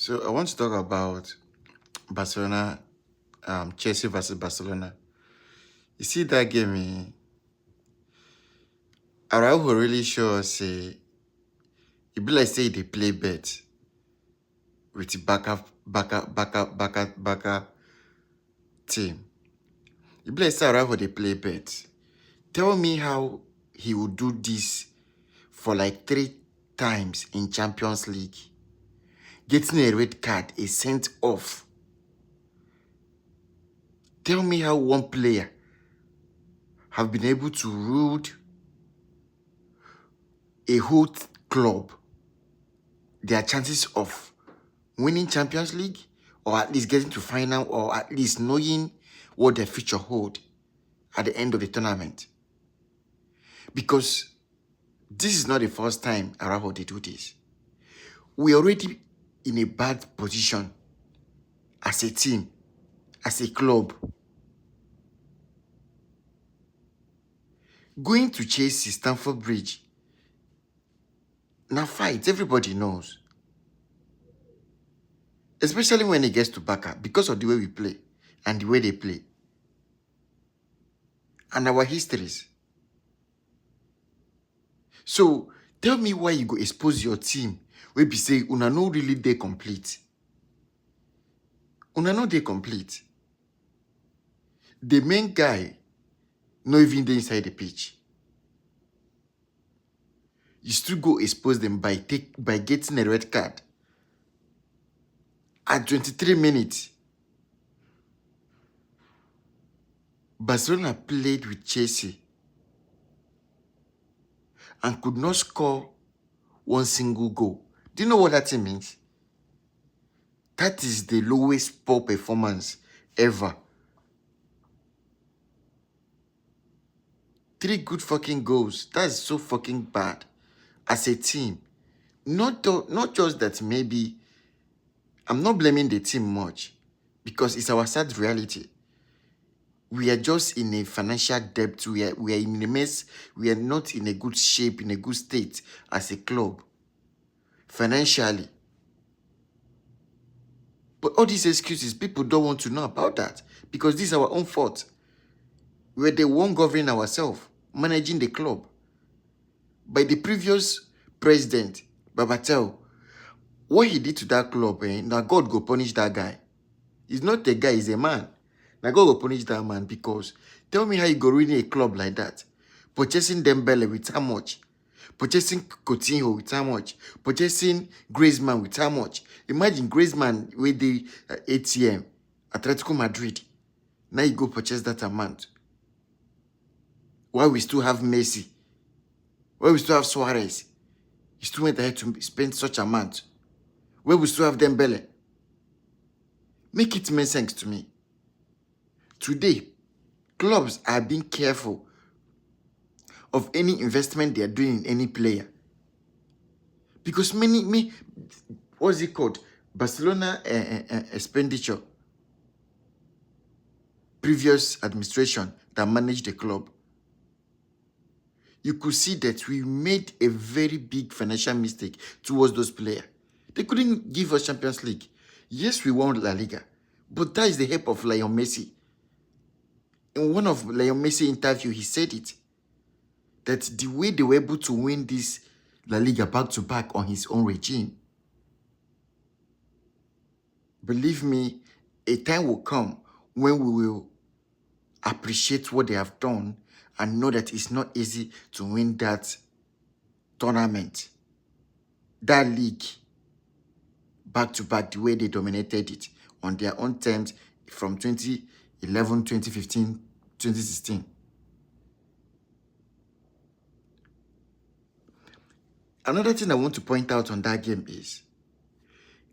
So I want to talk about Barcelona, Chelsea versus Barcelona. You see that game, Araujo really sure say it be like say they play bet with the backup team. It be like say Araujo they play bet. Tell me how he would do this for like 3 times in Champions League. Getting a red card, a sent off. Tell me how one player have been able to rule a whole club, their chances of winning Champions League or at least getting to final or at least knowing what their future hold at the end of the tournament. Because this is not the first time Araujo they do this. We're already in a bad position as a team, as a club. Going to Chelsea, Stamford Bridge, now fight, everybody knows. Especially when it gets to Barca, because of the way we play and the way they play. And our histories. So, tell me why you go expose your team where be say, una no really dey complete. Una no dey complete. The main guy no even dey inside the pitch. You still go expose them by getting a red card. At 23 minutes, Barcelona played with Chelsea and could not score one single goal. Do you know what that means? That is the lowest poor performance ever. 3 good fucking goals. That's so fucking bad as a team. Not just that maybe I'm not blaming the team much because it's our sad reality. We are just in a financial debt. We are in a mess. We are not in a good shape, in a good state as a club. Financially. But all these excuses, people don't want to know about that because this is our own fault. We're the one governing ourselves, managing the club. By the previous president, Babatel, what he did to that club, now God go punish that guy. He's not a guy, he's a man. Now God go punish that man because tell me how you go ruin a club like that. Purchasing Dembele with how much? Purchasing Coutinho with how much? Purchasing Griezmann with how much? Imagine Griezmann with the ATM, Atletico Madrid. Now you go purchase that amount. While we still have Messi, while we still have Suarez, you still went ahead to spend such amount. Where we still have Dembele. Make it make sense to me. Today, clubs are being careful of any investment they are doing in any player. Because what's it called? Barcelona expenditure. Previous administration that managed the club. You could see that we made a very big financial mistake towards those players. They couldn't give us Champions League. Yes, we won La Liga. But that is the help of Lionel Messi. In one of Lionel Messi interview, he said it. That the way they were able to win this La Liga back-to-back on his own regime. Believe me, a time will come when we will appreciate what they have done and know that it's not easy to win that tournament. That league, back-to-back, the way they dominated it on their own terms from 2011, 2015, 2016. Another thing I want to point out on that game is,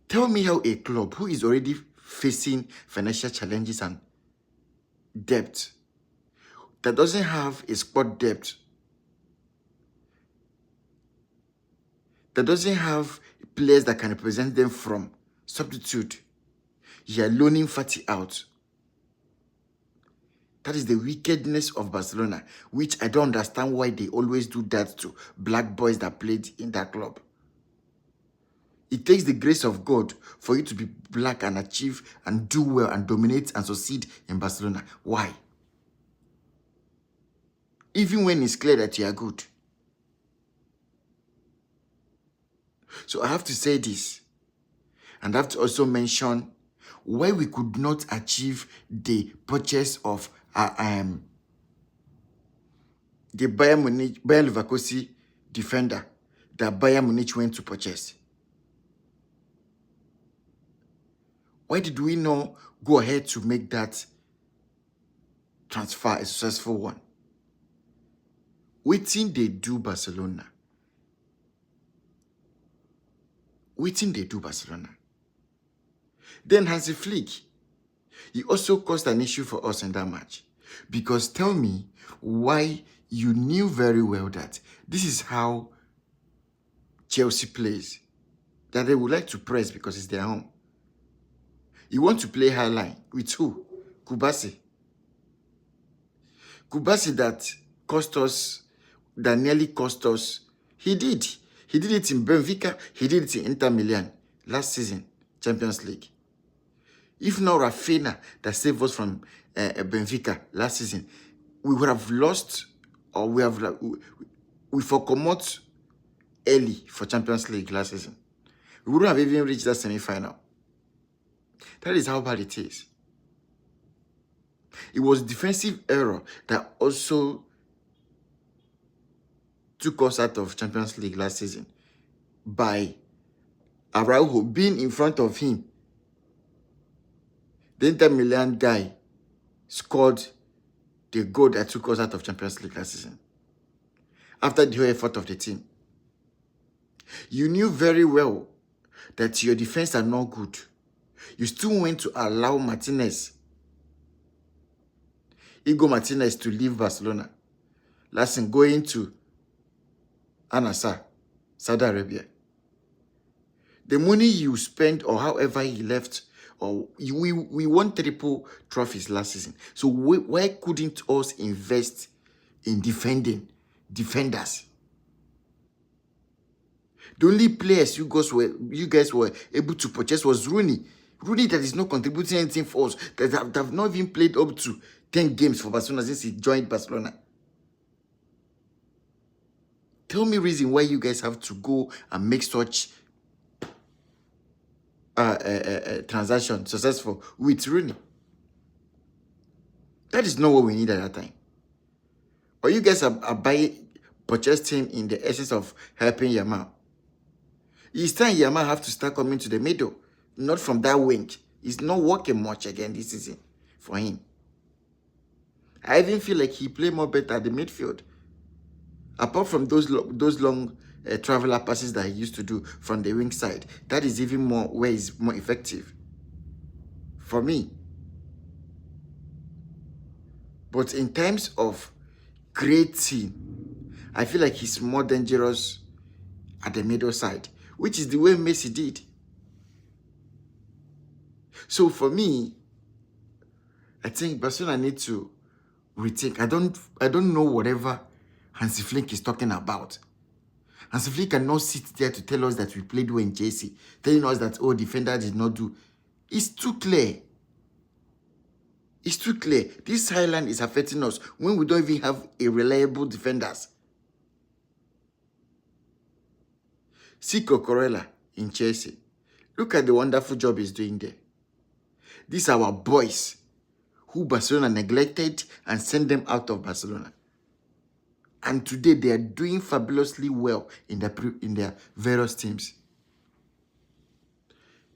tell me how a club who is already facing financial challenges and debt, that doesn't have a squad depth, that doesn't have players that can represent them from substitute, you are loaning Fati out. That is the wickedness of Barcelona, which I don't understand why they always do that to black boys that played in that club. It takes the grace of God for you to be black and achieve and do well and dominate and succeed in Barcelona. Why? Even when it's clear that you are good. So I have to say this. And I have to also mention why we could not achieve the purchase of the Bayern Leverkusen defender that Bayern Munich went to purchase. Why did we not go ahead to make that transfer a successful one? Waiting they do Barcelona. Waiting they do Barcelona. Then Hansi Flick, he also caused an issue for us in that match. Because tell me why you knew very well that this is how Chelsea plays. That they would like to press because it's their home. You want to play high line with who? Kubasi. Kubasi that cost us, that nearly cost us. He did. He did it in Benfica. He did it in Inter Milan last season, Champions League. If not Rafinha that saved us from Benfica last season, we would have lost, or we forgot early for Champions League last season. We wouldn't have even reached that semi-final. That is how bad it is. It was defensive error that also took us out of Champions League last season by Araujo being in front of him. The Inter Milan guy scored the goal that took us out of Champions League last season. After the whole effort of the team. You knew very well that your defense are not good. You still went to allow Igor Martinez to leave Barcelona. Last thing, going to Al-Nassr, Saudi Arabia. The money you spent or however he left, or we won triple trophies last season. So why couldn't us invest in defenders? The only players you guys were able to purchase was Rooney. Rooney that is not contributing anything for us, that have not even played up to 10 games for Barcelona since he joined Barcelona. Tell me reason why you guys have to go and make such transaction successful with Rooney. That is not what we need at that time. Or you guys are purchased him in the essence of helping Yamal. It's time Yamal have to start coming to the middle, not from that wing. It's not working much again this season for him. I even feel like he played more better at the midfield. Apart from those long traveler passes that he used to do from the wing side, that is even more where he's more effective for me. But in terms of creating, I feel like he's more dangerous at the middle side, which is the way Messi did. So for me, I think Barcelona need to rethink. I don't know whatever Hansi Flick is talking about. Hansi Flick cannot sit there to tell us that we played well in Chelsea, telling us that, oh, defender did not do. It's too clear. It's too clear. This Highland is affecting us when we don't even have a reliable defenders. See Cucurella in Chelsea. Look at the wonderful job he's doing there. These are our boys who Barcelona neglected and sent them out of Barcelona. And today they are doing fabulously well in their various teams.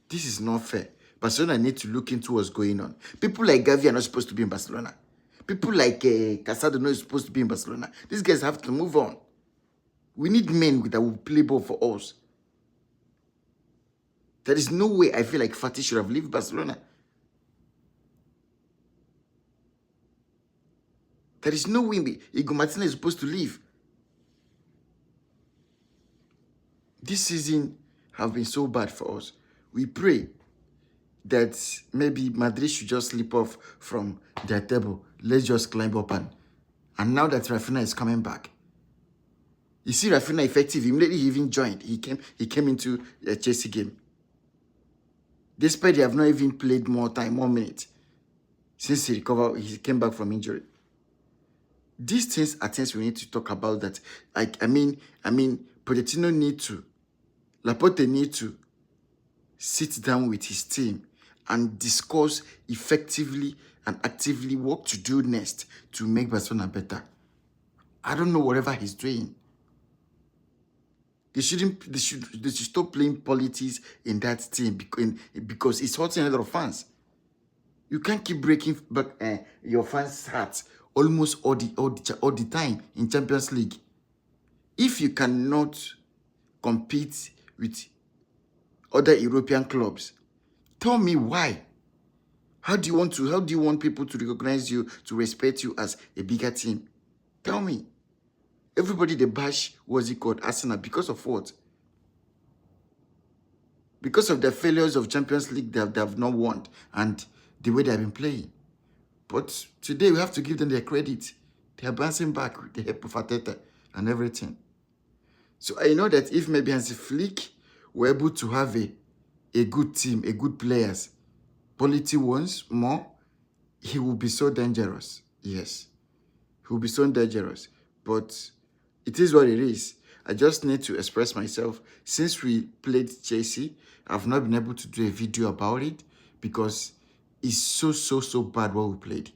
This is not fair. Barcelona need to look into what's going on. People like Gavi are not supposed to be in Barcelona. People like Casado are not supposed to be in Barcelona. These guys have to move on. We need men that will play ball for us. There is no way I feel like Fatih should have left Barcelona. There is no way Igor Martinez is supposed to leave. This season have been so bad for us. We pray that maybe Madrid should just slip off from their table. Let's just climb up and now that Rafinha is coming back, You see Rafinha effective. Immediately he even joined. He came into the Chelsea game. Despite they have not even played more time, more minutes since he recovered, he came back from injury. These things are things we need to talk about. That I mean, Pochettino need to, Laporte need to sit down with his team and discuss effectively and actively what to do next to make Barcelona better. I don't know whatever he's doing. They should stop playing politics in that team because it's hurting a lot of fans. You can't keep breaking back your fans' hearts almost all the time in Champions League. If you cannot compete with other European clubs, tell me why. How do you want people to recognize you, to respect you as a bigger team? Tell me. Everybody they bash, what's it called, Arsenal, because of what? Because of the failures of Champions League they have not won and the way they have been playing. But today we have to give them their credit. They are bouncing back with the help of Arteta and everything. So I know that if maybe Hansi Flick were able to have a good team, a good players, quality ones more, he will be so dangerous. Yes, he will be so dangerous. But it is what it is. I just need to express myself. Since we played Chelsea, I've not been able to do a video about it because it's so bad what we played.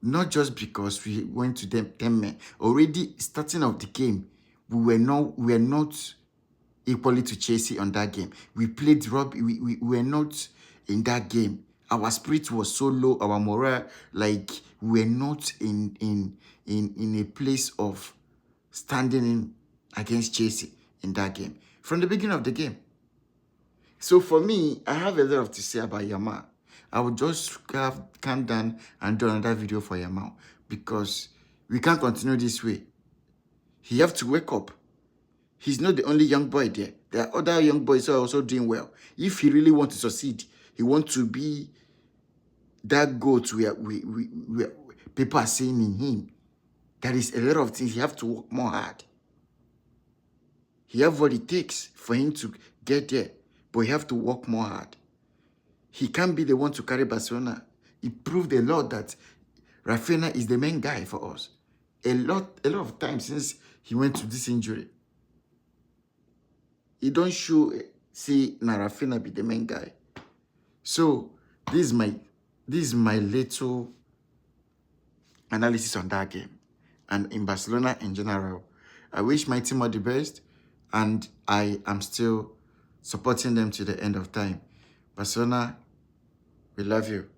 Not just because we went to them 10 men. Already starting of the game, we were not equally to Chelsea on that game. We played we were not in that game. Our spirit was so low, our morale, like we were not in a place of standing in against Chelsea in that game from the beginning of the game. So for me, I have a lot to say about Yamal. I will just calm down and do another video for Yamal because we can't continue this way. He have to wake up. He's not the only young boy there. There are other young boys who are also doing well. If he really wants to succeed, he wants to be that goat where people are saying in him. There is a lot of things. He have to work more hard. He have what it takes for him to get there, but he have to work more hard. He can't be the one to carry Barcelona. He proved a lot that Rafinha is the main guy for us. A lot of times since he went to this injury. He don't see Rafinha be the main guy. So this is my little analysis on that game and in Barcelona in general. I wish my team all the best and I am still supporting them to the end of time. Barcelona, we love you.